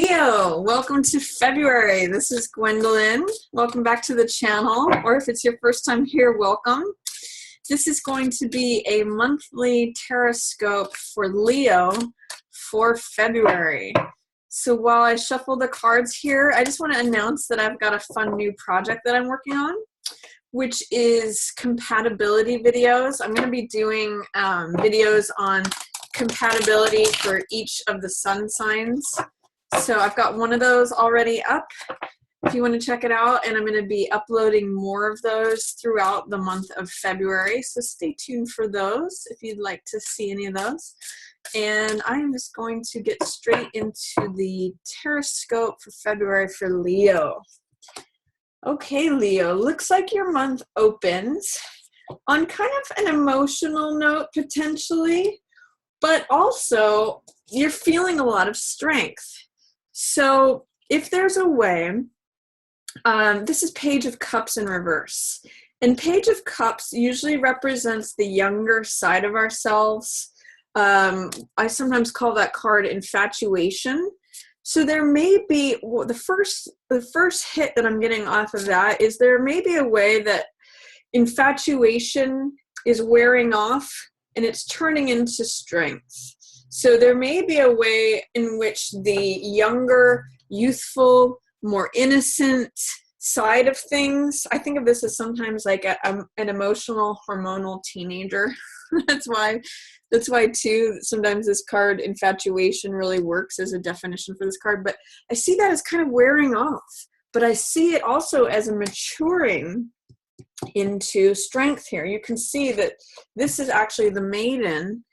Leo, welcome to February. This is Gwendolyn. Welcome back to the channel, or if it's your first time here, welcome. This is going to be a monthly Tarotscope for Leo for February. So while I shuffle the cards here, I just want to announce that I've got a fun new project that I'm working on, which is compatibility videos. I'm going to be doing videos on compatibility for each of the sun signs. So I've got one of those already up if you want to check it out, and I'm going to be uploading more of those throughout the month of February, so stay tuned for those if you'd like to see any of those. And I'm just going to get straight into the Tarotscope for February for Leo. Okay, Leo, looks like your month opens on kind of an emotional note potentially, but also you're feeling a lot of strength. So if there's a way, this is Page of Cups in reverse. And Page of Cups usually represents the younger side of ourselves. I sometimes call that card infatuation. So there may be, the first hit that I'm getting off of that is there may be a way that infatuation is wearing off and it's turning into strength. So there may be a way in which the younger, youthful, more innocent side of things, I think of this as sometimes like an emotional, hormonal teenager. That's why too, sometimes this card, infatuation, really works as a definition for this card. But I see that as kind of wearing off. But I see it also as a maturing into strength here. You can see that this is actually the maiden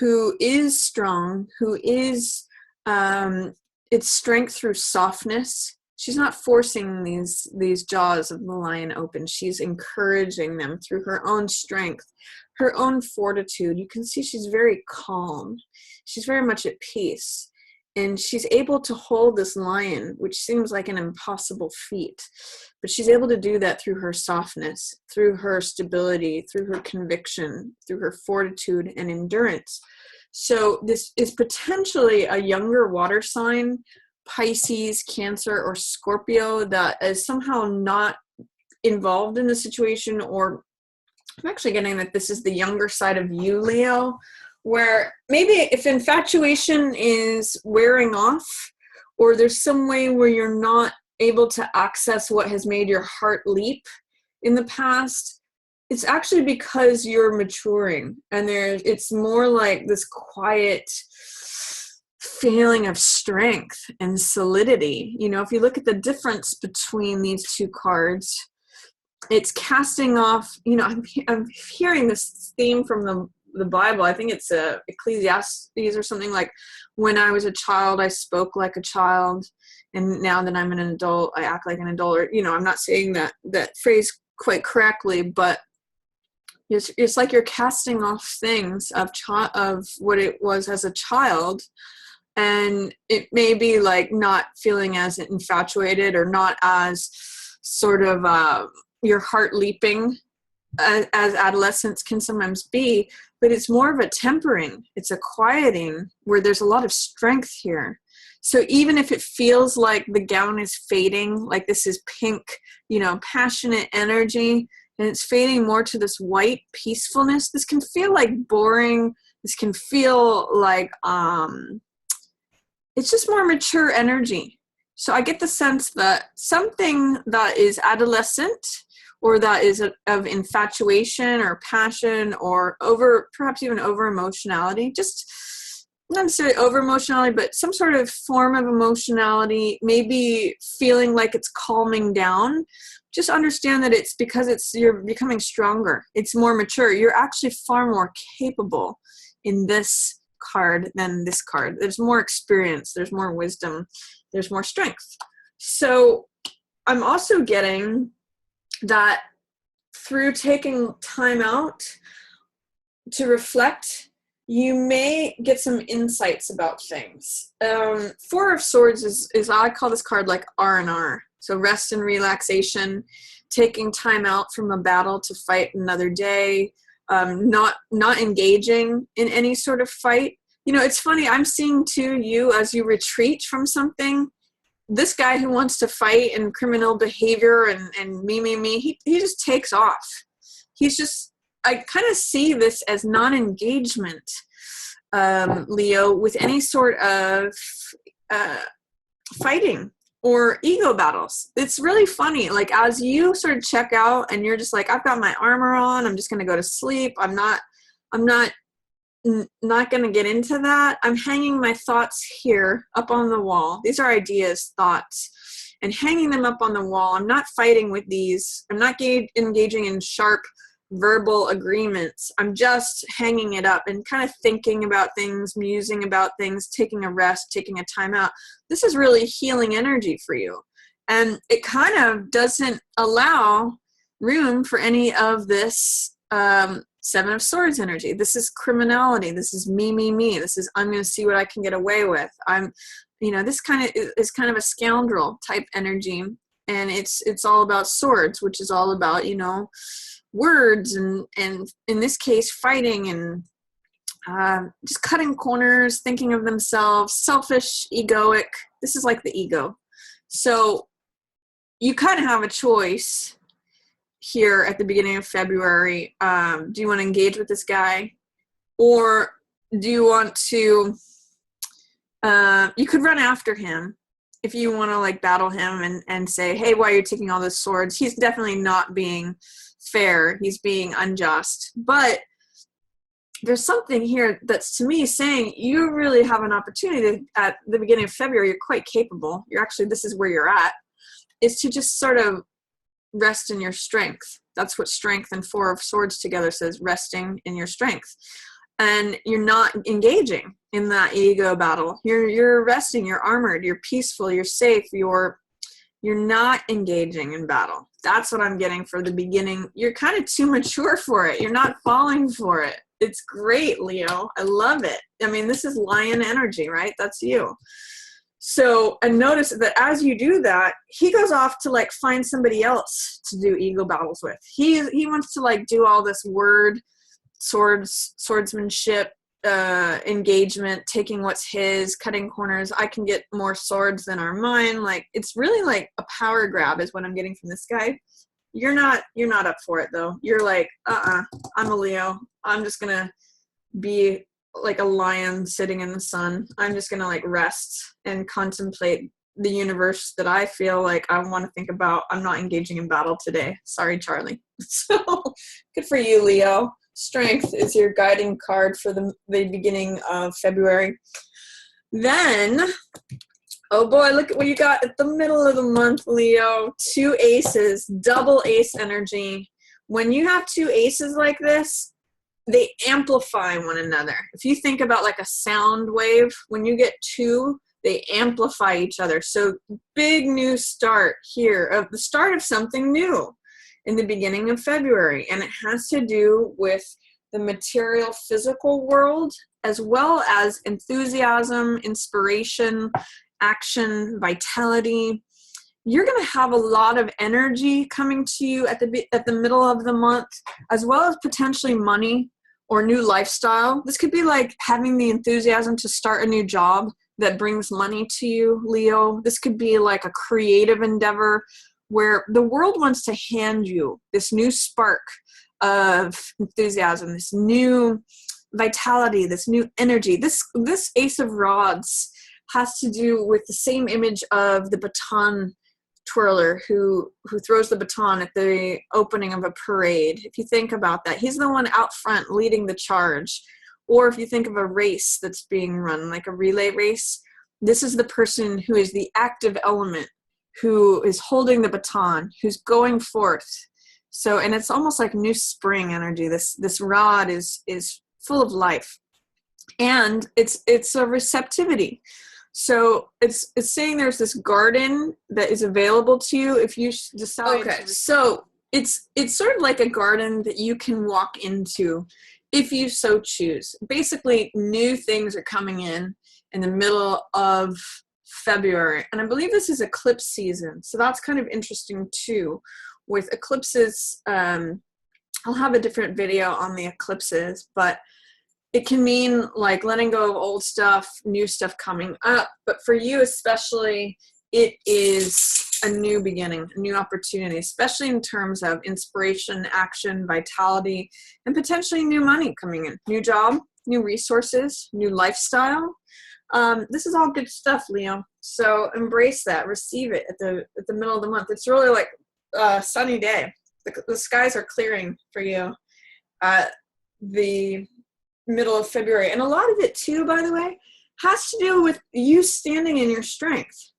who is strong, who is, it's strength through softness. She's not forcing these jaws of the lion open. She's encouraging them through her own strength, her own fortitude. You can see she's very calm. She's very much at peace. And she's able to hold this lion, which seems like an impossible feat. But she's able to do that through her softness, through her stability, through her conviction, through her fortitude and endurance. So this is potentially a younger water sign, Pisces, Cancer, or Scorpio, that is somehow not involved in the situation, or I'm actually getting that this is the younger side of you, Leo, where maybe if infatuation is wearing off, or there's some way where you're not able to access what has made your heart leap in the past, it's actually because you're maturing, and it's more like this quiet feeling of strength and solidity. You know, if you look at the difference between these two cards, it's casting off, you know, I'm hearing this theme from the Bible. I think it's Ecclesiastes or something like, when I was a child, I spoke like a child, and now that I'm an adult, I act like an adult. Or, you know, I'm not saying that phrase quite correctly, but it's like you're casting off things of what it was as a child, and it may be like not feeling as infatuated or not as sort of your heart leaping as adolescents can sometimes be, but it's more of a tempering. It's a quieting where there's a lot of strength here. So even if it feels like the gown is fading, like this is pink, you know, passionate energy, and it's fading more to this white peacefulness, this can feel like boring. This can feel like it's just more mature energy. So I get the sense that something that is adolescent, or that is of infatuation or passion, or perhaps even over emotionality, just not necessarily over emotionality, but some sort of form of emotionality, maybe feeling like it's calming down. Just understand that it's because you're becoming stronger. It's more mature. You're actually far more capable in this card than this card. There's more experience. There's more wisdom. There's more strength. So I'm also getting that through taking time out to reflect, you may get some insights about things. Four of Swords is I call this card like R&R. So rest and relaxation, taking time out from a battle to fight another day, not engaging in any sort of fight. You know, it's funny, I'm seeing too, you as you retreat from something, this guy who wants to fight and criminal behavior and me, he just takes off. He's just, I kind of see this as non-engagement, Leo, with any sort of fighting or ego battles. It's really funny. Like, as you sort of check out and you're just like, I've got my armor on, I'm just going to go to sleep. I'm not going to get into that. I'm hanging my thoughts here up on the wall. These are ideas, thoughts, and hanging them up on the wall. I'm not fighting with these. I'm not engaging in sharp verbal agreements. I'm just hanging it up and kind of thinking about things, musing about things, taking a rest, taking a time out. This is really healing energy for you. And it kind of doesn't allow room for any of this Seven of Swords energy. This is criminality. This is me. This is, I'm going to see what I can get away with. This kind of is kind of a scoundrel type energy. And it's all about swords, which is all about, words and in this case, fighting and just cutting corners, thinking of themselves, selfish, egoic. This is like the ego. So you kind of have a choice here at the beginning of February. Do you want to engage with this guy, or do you want to you could run after him if you want to like battle him and say, hey, why are you taking all those swords? He's definitely not being fair. He's being unjust. But there's something here that's, to me, saying you really have an opportunity at the beginning of February. You're quite capable. You're actually, this is where you're at, is to just sort of rest in your strength. That's what strength and Four of Swords together says, resting in your strength. And you're not engaging in that ego battle. You're resting, you're armored, you're peaceful, you're safe, you're not engaging in battle. That's what I'm getting for the beginning. You're kind of too mature for it. You're not falling for it. It's great, Leo. I love it. I mean, this is lion energy, right? That's you. So, and notice that as you do that, he goes off to like find somebody else to do ego battles with. He wants to like do all this swordsmanship, engagement, taking what's his, cutting corners. I can get more swords than are mine. Like, it's really like a power grab is what I'm getting from this guy. You're not up for it though. You're like, I'm a Leo. I'm just gonna be like a lion sitting in the sun. I'm just gonna like rest and contemplate the universe that I feel like I want to think about. I'm not engaging in battle today. Sorry, Charlie. So good for you, Leo. Strength is your guiding card for the beginning of February. Then, oh boy, look at what you got at the middle of the month, Leo. 2 aces, double ace energy. When you have 2 aces like this, they amplify one another. If you think about like a sound wave, when you get 2, they amplify each other. So big new start here, of the start of something new in the beginning of February. And it has to do with the material physical world, as well as enthusiasm, inspiration, action, vitality. You're going to have a lot of energy coming to you at the middle of the month, as well as potentially money or new lifestyle. This could be like having the enthusiasm to start a new job that brings money to you, Leo. This could be like a creative endeavor where the world wants to hand you this new spark of enthusiasm, this new vitality, this new energy. This Ace of Rods has to do with the same image of the baton twirler who throws the baton at the opening of a parade. If you think about that, he's the one out front leading the charge. Or if you think of a race that's being run, like a relay race, this is the person who is the active element, who is holding the baton, who's going forth. So, and it's almost like new spring energy. This rod is full of life, and it's a receptivity. So it's saying there's this garden that is available to you if you decide. Okay, so it's sort of like a garden that you can walk into if you so choose. Basically, new things are coming in the middle of February, and I believe this is eclipse season, so that's kind of interesting too. With eclipses, I'll have a different video on the eclipses, but it can mean like letting go of old stuff, new stuff coming up. But for you especially, it is a new beginning, a new opportunity, especially in terms of inspiration, action, vitality, and potentially new money coming in. New job, new resources, new lifestyle. This is all good stuff, Leo. So embrace that, receive it at the middle of the month. It's really like a sunny day. The skies are clearing for you at the middle of February. And a lot of it too, by the way, has to do with you standing in your strength.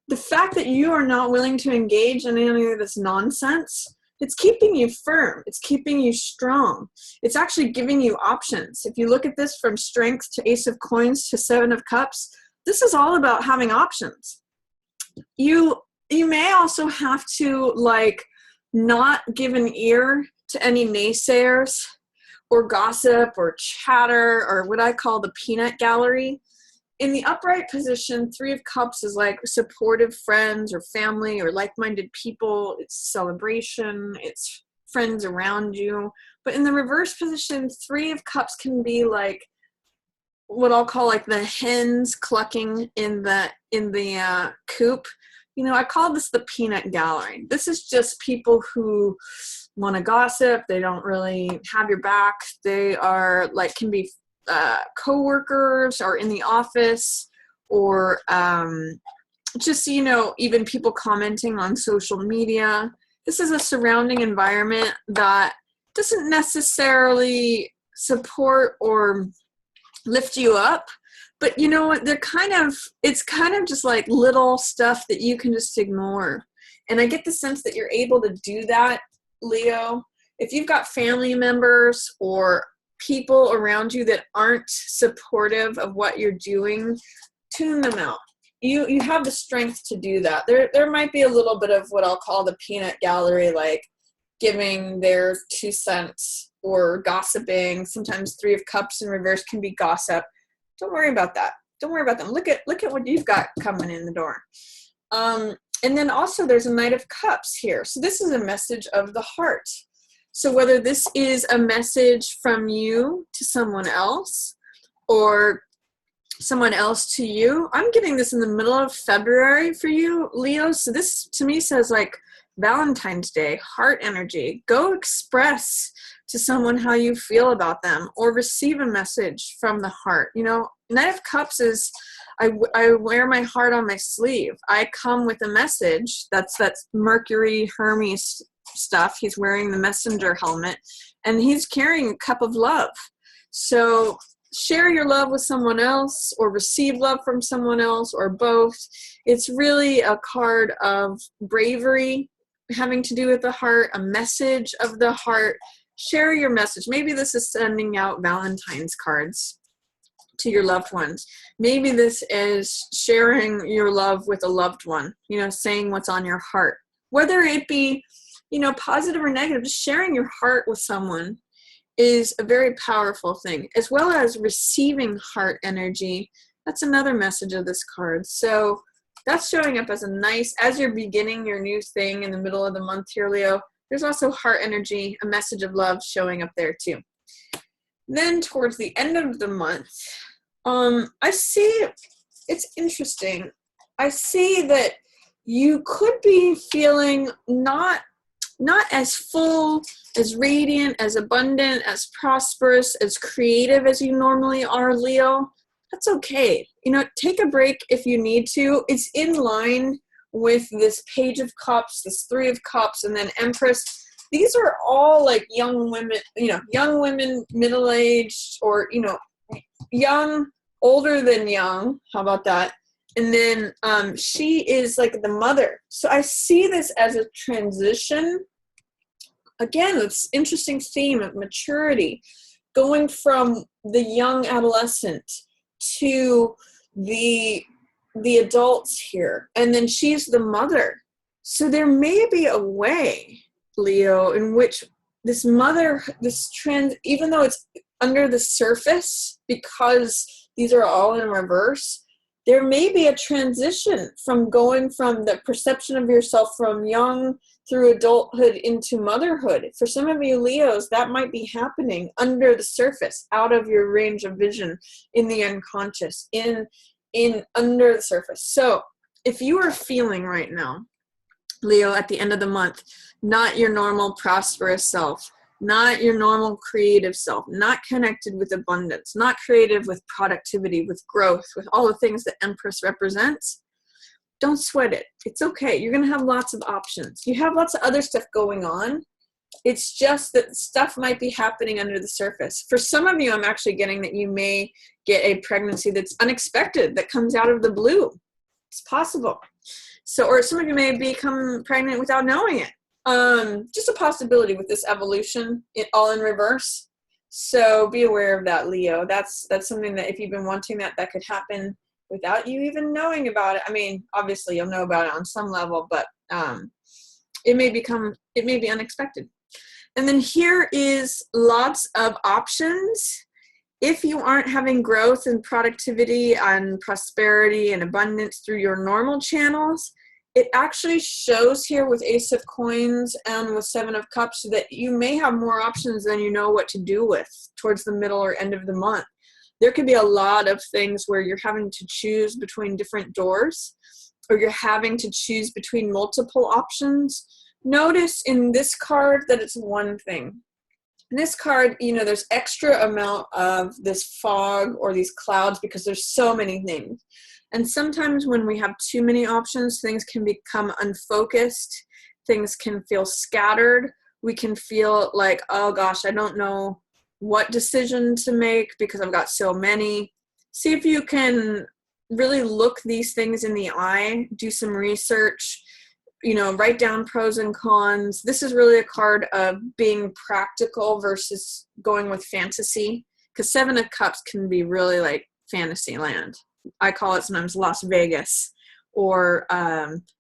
The fact that you are not willing to engage in any of this nonsense, it's keeping you firm. It's keeping you strong. It's actually giving you options. If you look at this from strength to Ace of Coins to Seven of Cups, this is all about having options. You may also have to not give an ear to any naysayers or gossip or chatter or what I call the peanut gallery. In the upright position, Three of Cups is like supportive friends or family or like-minded people. It's celebration. It's friends around you. But in the reverse position, Three of Cups can be like what I'll call like the hens clucking in the coop. I call this the peanut gallery. This is just people who want to gossip. They don't really have your back. They are can be co-workers or in the office or just even people commenting on social media. This is a surrounding environment that doesn't necessarily support or lift you up, but you know what, it's kind of just like little stuff that you can just ignore. And I get the sense that you're able to do that, Leo. If you've got family members or people around you that aren't supportive of what you're doing, tune them out. You have the strength to do that. There might be a little bit of what I'll call the peanut gallery, like giving their 2 cents or gossiping. Sometimes Three of Cups in reverse can be gossip. Don't worry about that. Don't worry about them. Look at what you've got coming in the door. And then also there's a Knight of Cups here. So this is a message of the heart. So whether this is a message from you to someone else or someone else to you, I'm getting this in the middle of February for you, Leo. So this to me says like Valentine's Day, heart energy. Go express to someone how you feel about them or receive a message from the heart. Knight of Cups is I wear my heart on my sleeve. I come with a message. That's Mercury Hermes stuff. He's wearing the messenger helmet and he's carrying a cup of love. So share your love with someone else or receive love from someone else or both. It's really a card of bravery having to do with the heart, a message of the heart. Share your message. Maybe this is sending out Valentine's cards to your loved ones. Maybe this is sharing your love with a loved one, saying what's on your heart. Whether it be positive or negative, just sharing your heart with someone is a very powerful thing, as well as receiving heart energy. That's another message of this card. So that's showing up as as you're beginning your new thing in the middle of the month here, Leo. There's also heart energy, a message of love showing up there too. Then towards the end of the month, I see, it's interesting. I see that you could be feeling not as full, as radiant, as abundant, as prosperous, as creative as you normally are, Leo. That's okay. Take a break if you need to. It's in line with this Page of Cups, this Three of Cups, and then Empress. These are all like young women, middle-aged, or, young, older than young. How about that? And then she is like the mother. So I see this as a transition. Again, this interesting theme of maturity, going from the young adolescent to the adults here. And then she's the mother. So there may be a way, Leo, in which this mother, this trend, even though it's under the surface, because these are all in reverse, there may be a transition from going from the perception of yourself from young through adulthood into motherhood. For some of you Leos, that might be happening under the surface, out of your range of vision, in the unconscious, in under the surface. So if you are feeling right now, Leo, at the end of the month, not your normal prosperous self, not your normal creative self, not connected with abundance, not creative with productivity, with growth, with all the things that Empress represents, don't sweat it. It's okay. You're going to have lots of options. You have lots of other stuff going on. It's just that stuff might be happening under the surface. For some of you, I'm actually getting that you may get a pregnancy that's unexpected, that comes out of the blue. It's possible. So, or some of you may become pregnant without knowing it. Just a possibility with this evolution, all in reverse. So be aware of that, Leo. That's something that if you've been wanting that could happen without you even knowing about it. I mean, obviously you'll know about it on some level, but it may be unexpected. And then here is lots of options. If you aren't having growth and productivity and prosperity and abundance through your normal channels, it actually shows here with Ace of Coins and with Seven of Cups that you may have more options than you know what to do with towards the middle or end of the month. There could be a lot of things where you're having to choose between different doors, or you're having to choose between multiple options. Notice in this card that it's one thing. In this card, you know, there's extra amount of this fog or these clouds because there's so many things. And sometimes when we have too many options, things can become unfocused. Things can feel scattered. We can feel like, oh gosh, I don't know what decision to make because I've got so many. See if you can really look these things in the eye, do some research, you know, write down pros and cons. This is really a card of being practical versus going with fantasy, because Seven of Cups can be really like fantasy land. I call it sometimes Las Vegas, or,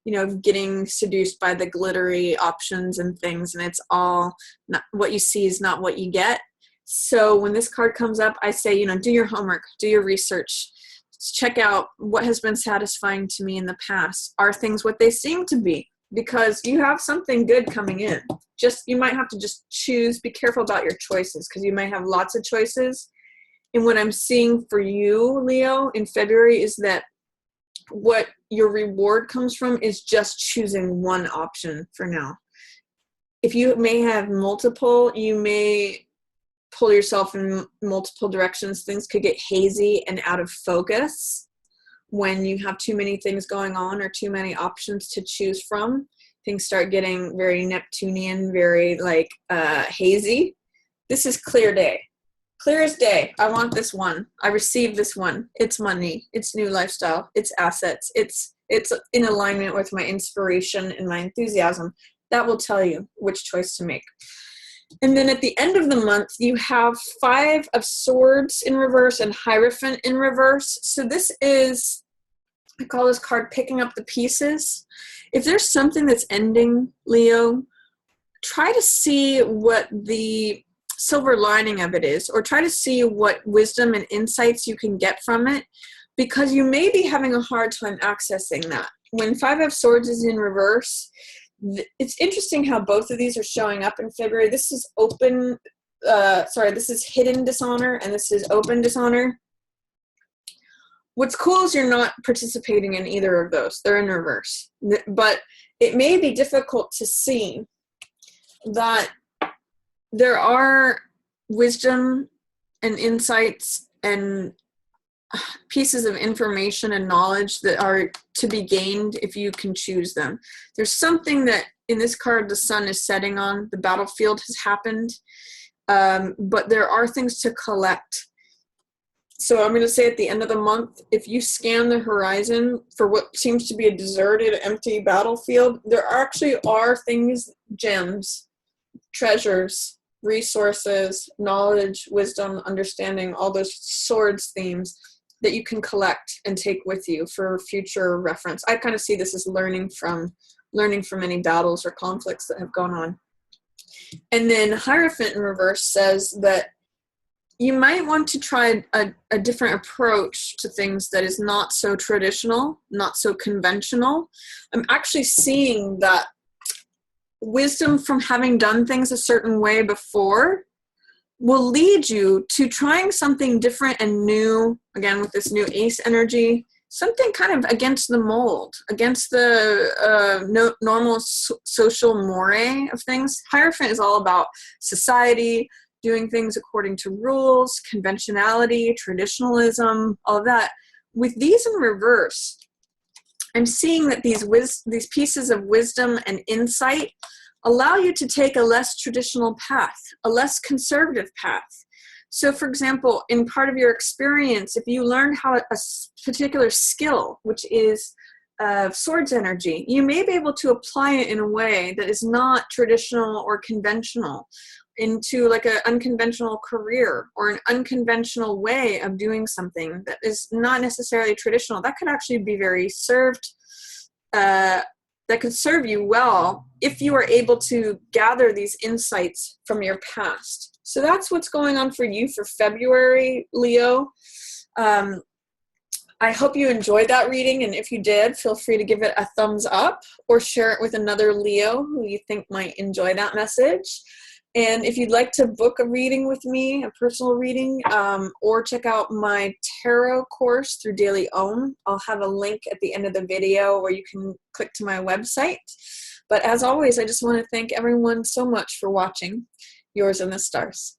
you know, getting seduced by the glittery options and things, and it's all not what you see is not what you get. So when this card comes up, I say, you know, do your homework, do your research, check out what has been satisfying to me in the past. Are things what they seem to be? Because you have something good coming in. Just, you might have to just choose. Be careful about your choices, because you might have lots of choices. And what I'm seeing for you, Leo, in February is that what your reward comes from is just choosing one option for now. If you may have multiple, you may pull yourself in multiple directions. Things could get hazy and out of focus when you have too many things going on or too many options to choose from. Things start getting very Neptunian, very like hazy. This is clear day. Clear as day. I want this one. I received this one. It's money. It's new lifestyle. It's assets. It's in alignment with my inspiration and my enthusiasm. That will tell you which choice to make. And then at the end of the month, you have Five of Swords in reverse and Hierophant in reverse. So this is, I call this card picking up the pieces. If there's something that's ending, Leo, try to see what the silver lining of it is, or try to see what wisdom and insights you can get from it, because you may be having a hard time accessing that. When Five of Swords is in reverse, it's interesting how both of these are showing up in February. This is this is hidden dishonor, and this is open dishonor. What's cool is you're not participating in either of those. They're in reverse. But it may be difficult to see that there are wisdom and insights and pieces of information and knowledge that are to be gained if you can choose them. There's something that in this card the sun is setting on. The battlefield has happened, but there are things to collect. So I'm going to say at the end of the month, if you scan the horizon for what seems to be a deserted, empty battlefield, there actually are things, gems, treasures, resources, knowledge, wisdom, understanding, all those swords themes that you can collect and take with you for future reference. I kind of see this as learning from any battles or conflicts that have gone on. And then Hierophant in reverse says that you might want to try a different approach to things that is not so traditional, not so conventional. I'm actually seeing that wisdom from having done things a certain way before will lead you to trying something different and new, again with this new ace energy, something kind of against the mold, against the normal social moray of things. Hierophant is all about society, doing things according to rules, conventionality, traditionalism, all of that. With these in reverse, I'm seeing that these pieces of wisdom and insight allow you to take a less traditional path, a less conservative path. So for example, in part of your experience, if you learn how a particular skill, which is swords energy, you may be able to apply it in a way that is not traditional or conventional, into like an unconventional career or an unconventional way of doing something that is not necessarily traditional. That could actually be very that could serve you well if you are able to gather these insights from your past. So that's what's going on for you for February, Leo. I hope you enjoyed that reading, and if you did, feel free to give it a thumbs up or share it with another Leo who you think might enjoy that message. And if you'd like to book a reading with me, a personal reading, or check out my tarot course through Daily Ohm, I'll have a link at the end of the video where you can click to my website. But as always, I just want to thank everyone so much for watching. Yours in the stars.